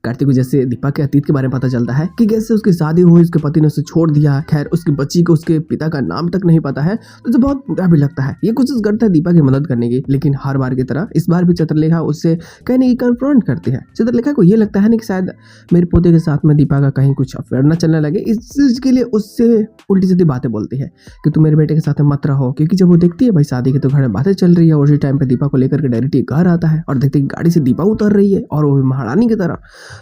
कार्तिक को जैसे दीपा के अतीत के बारे में पता चलता है कि कैसे उसकी शादी हुई, उसके पति ने उसे छोड़ दिया, खैर उसकी बच्ची को उसके पिता का नाम तक नहीं पता है, तो उसे बहुत बुरा भी लगता है। ये कोशिश करता है दीपा की मदद करने की, लेकिन हर बार की तरह इस बार भी चित्रलेखा उससे कहने की कन्फ्रंट करती है। चित्रलेखा को ये लगता है ना कि शायद मेरे पोते के साथ में दीपा का कहीं कुछ अफेयर न चलने लगे, इस चीज के लिए उससे उल्टी सीधी बातें बोलती है कि तुम मेरे बेटे के साथ मत रहो, क्योंकि जब वो देखती है भाई शादी की तो घर में बातें चल रही है, उसी टाइम पे दीपा को लेकर के डायरेक्ट घर आता है और देखते गाड़ी से दीपा उतर रही है और वो भी महारानी की तरह,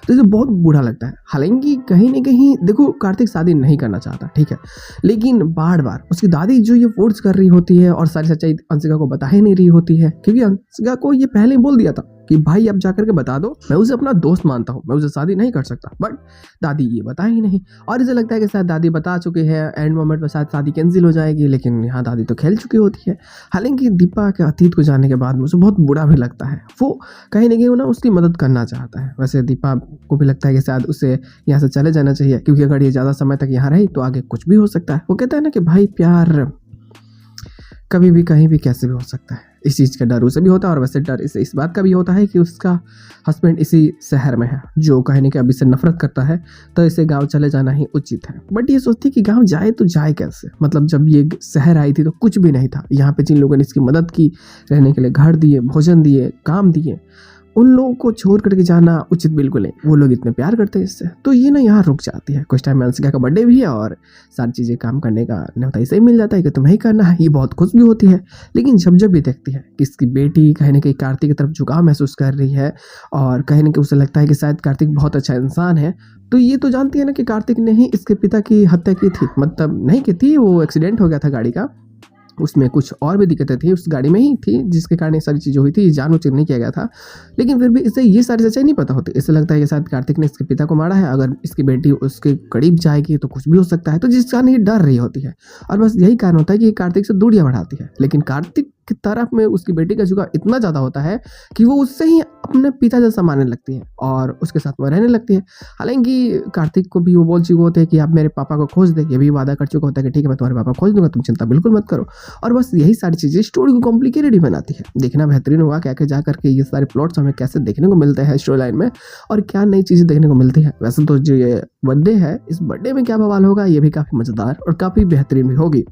तो इसे बहुत बुरा लगता है। हालांकि कहीं ना कहीं देखो कार्तिक शादी नहीं करना चाहता, ठीक है, लेकिन बार बार उसकी दादी जो ये फोर्स कर रही होती है और सारी सच्चाई अंशिका को बता ही नहीं रही होती है, क्योंकि अंशिका को ये पहले ही बोल दिया था कि भाई अब जाकर के बता दो, मैं उसे अपना दोस्त मानता हूँ, मैं उसे शादी नहीं कर सकता, बट दादी ये बता ही नहीं। और इसे लगता है कि शायद दादी बता चुकी है, एंड मोमेंट में शायद शादी कैंसिल हो जाएगी, लेकिन यहाँ दादी तो खेल चुकी होती है। हालांकि दीपा के अतीत को जानने के बाद उसे बहुत बुरा भी लगता है, वो कहीं ना कहीं ना उसकी मदद करना चाहता है। वैसे दीपा को भी लगता है कि शायद उसे यहाँ से चले जाना चाहिए, क्योंकि अगर ये ज़्यादा समय तक यहाँ रही तो आगे कुछ भी हो सकता है। वो कहता है ना कि भाई प्यार कभी भी कहीं भी कैसे भी हो सकता है, इस चीज़ का डर उसे भी होता है। और वैसे डर इसे इस बात का भी होता है कि उसका हस्बैंड इसी शहर में है जो कहने के अभी से नफरत करता है, तो इसे गांव चले जाना ही उचित है। बट ये सोचती कि गांव जाए तो जाए कैसे, मतलब जब ये शहर आई थी तो कुछ भी नहीं था, यहाँ पे जिन लोगों ने इसकी मदद की, रहने के लिए घर दिए, भोजन दिए, काम दिए, उन लोगों को छोड़ करके जाना उचित बिल्कुल नहीं। वो लोग इतने प्यार करते हैं इससे, तो ये ना यहाँ रुक जाती है। कुछ टाइम में अंशिका का बर्थडे भी है और सारी चीज़ें काम करने का न्योता इसे ही मिल जाता है कि तुम्हें ही करना है। ये बहुत खुश भी होती है, लेकिन जब भी देखती है कि इसकी बेटी कहीं ना कहीं कार्तिक की तरफ झुकाव महसूस कर रही है और कहीं ना कहीं उसे लगता है कि शायद कार्तिक बहुत अच्छा इंसान है, तो ये तो जानती है ना कि कार्तिक ने ही इसके पिता की हत्या की थी, मतलब नहीं की थी, वो एक्सीडेंट हो गया था गाड़ी का, उसमें कुछ और भी दिक्कतें थी, उस गाड़ी में ही थी जिसके कारण ये सारी चीज़ें हुई थी, जानबूझकर नहीं किया गया था। लेकिन फिर भी इसे ये सारी सच्चाई नहीं पता होती, इससे लगता है कि शायद कार्तिक ने इसके पिता को मारा है, अगर इसकी बेटी उसके करीब जाएगी तो कुछ भी हो सकता है, तो जिस कारण ये डर रही होती है। और बस यही कारण होता है कि कार्तिक से दूरियां बढ़ाती है, लेकिन कार्तिक की तरफ में उसकी बेटी का झुकाव इतना ज़्यादा होता है कि वो उससे ही अपने पिता जैसा मानने लगती है और उसके साथ में रहने लगती है। हालांकि कार्तिक को भी वो बोल चुके होते हैं कि आप मेरे पापा को खोज दे, ये भी वादा कर चुका होता है कि ठीक है मैं तुम्हारे पापा खोज दूंगा, तुम चिंता बिल्कुल मत करो। और बस यही सारी चीज़ें स्टोरी को कॉम्प्लिकेटेड ही बनाती है। देखना बेहतरीन होगा क्या क्या जा करके ये सारे प्लॉट्स हमें कैसे देखने को मिलते हैं स्टोरी लाइन में और क्या नई चीज़ें देखने को मिलती है। वैसे तो जो ये बर्थडे है, इस बर्थडे में क्या बवाल होगा, ये भी काफ़ी मज़ेदार और काफ़ी बेहतरीन भी होगी।